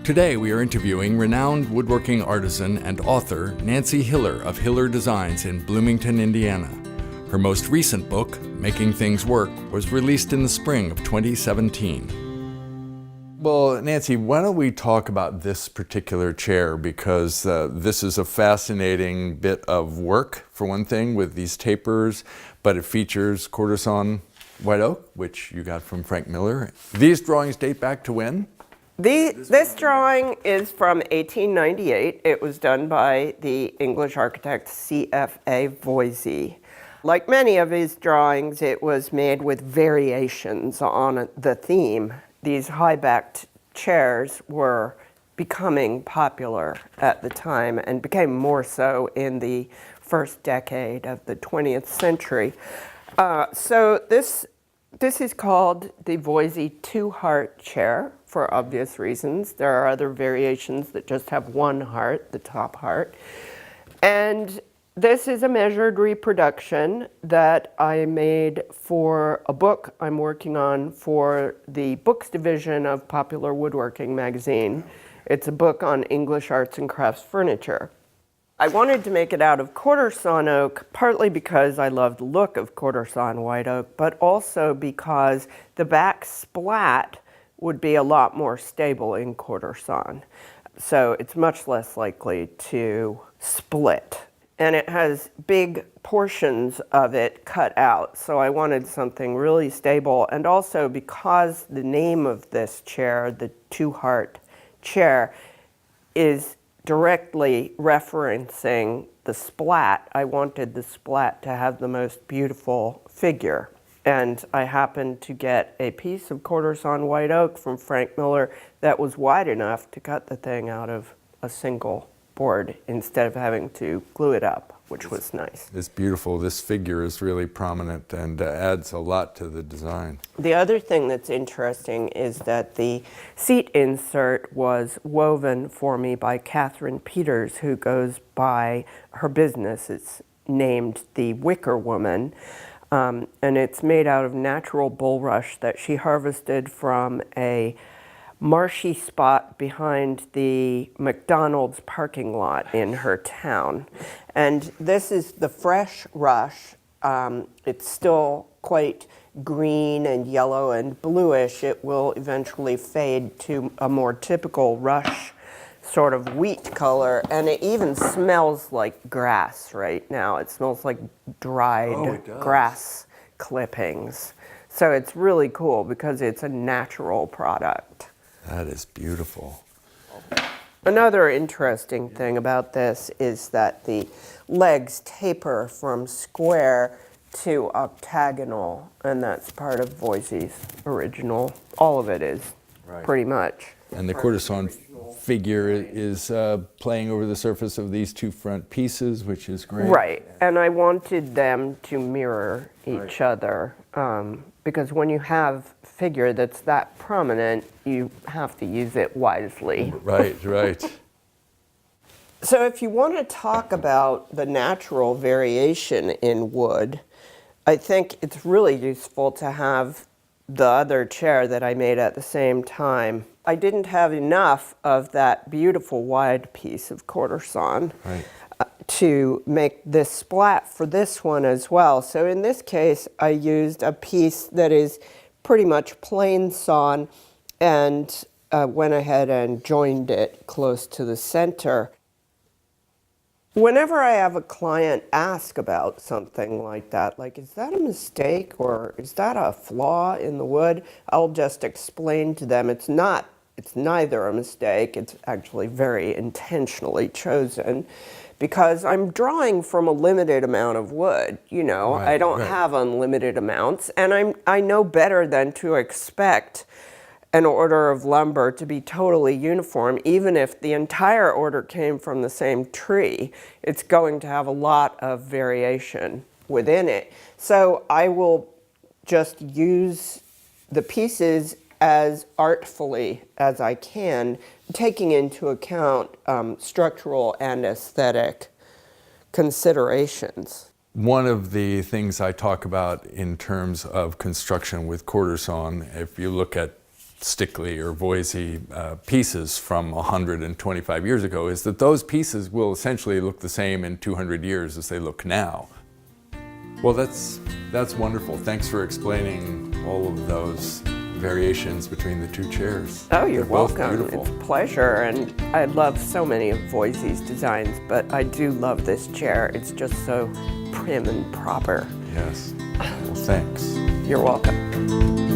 Today we are interviewing renowned woodworking artisan and author Nancy Hiller of Hiller Designs in Bloomington, Indiana. Her most recent book, Making Things Work, was released in the spring of 2017. Well, Nancy, why don't we talk about this particular chair, because this is a fascinating bit of work, for one thing, with these tapers, but it features quarter-sawn white oak, which you got from Frank Miller. These drawings date back to when? This drawing is from 1898. It was done by the English architect C.F.A. Voysey. Like many of his drawings, it was made with variations on the theme. These high-backed chairs were becoming popular at the time and became more so in the first decade of the 20th century. So this is called the Voysey two-heart chair for obvious reasons. There are other variations that just have one heart, the top heart. And this is a measured reproduction that I made for a book I'm working on for the books division of Popular Woodworking magazine. It's a book on English arts and crafts furniture. I wanted to make it out of quarter-sawn oak, partly because I love the look of quarter-sawn white oak, but also because the back splat would be a lot more stable in quarter-sawn. So it's much less likely to split. And it has big portions of it cut out. So I wanted something really stable. And also because the name of this chair, the two-heart chair, is directly referencing the splat, I wanted the splat to have the most beautiful figure. And I happened to get a piece of quarter-sawn white oak from Frank Miller that was wide enough to cut the thing out of a single board instead of having to glue it up, which was nice. It's beautiful. This figure is really prominent and adds a lot to the design. The other thing that's interesting is that the seat insert was woven for me by Catherine Peters, who goes by her business. It's named the Wicker Woman, and it's made out of natural bulrush that she harvested from a marshy spot behind the McDonald's parking lot in her town. And this is the fresh rush. It's still quite green and yellow and bluish. It will eventually fade to a more typical rush sort of wheat color, and it even smells like grass right now. It smells like dried grass clippings. So it's really cool because it's a natural product. That is beautiful. Another interesting thing about this is that the legs taper from square to octagonal, and that's part of Voysey's original. All of it is, pretty much. And the quarter-sawn figure is playing over the surface of these two front pieces, which is great. Right, and I wanted them to mirror each other, because when you have figure that's that prominent, you have to use it wisely. Right. So if you want to talk about the natural variation in wood, I think it's really useful to have the other chair that I made at the same time. I didn't have enough of that beautiful wide piece of quarter-sawn to make this splat for this one as well. So in this case, I used a piece that is pretty much plain sawn and went ahead and joined it close to the center. Whenever I have a client ask about something like that, like, is that a mistake or is that a flaw in the wood, I'll just explain to them it's neither a mistake, it's actually very intentionally chosen, because I'm drawing from a limited amount of wood, you know. I don't have unlimited amounts, and I know better than to expect an order of lumber to be totally uniform. Even if the entire order came from the same tree, it's going to have a lot of variation within it. So I will just use the pieces as artfully as I can, taking into account structural and aesthetic considerations. One of the things I talk about in terms of construction with quarter-sawn, if you look at Stickley or Voysey pieces from 125 years ago is that those pieces will essentially look the same in 200 years as they look now. Well, that's wonderful. Thanks for explaining all of those variations between the two chairs. Oh, you're They're both welcome. beautiful. It's a pleasure, and I love so many of Voysey's designs, but I do love this chair. It's just so prim and proper. Yes. Well, thanks. You're welcome.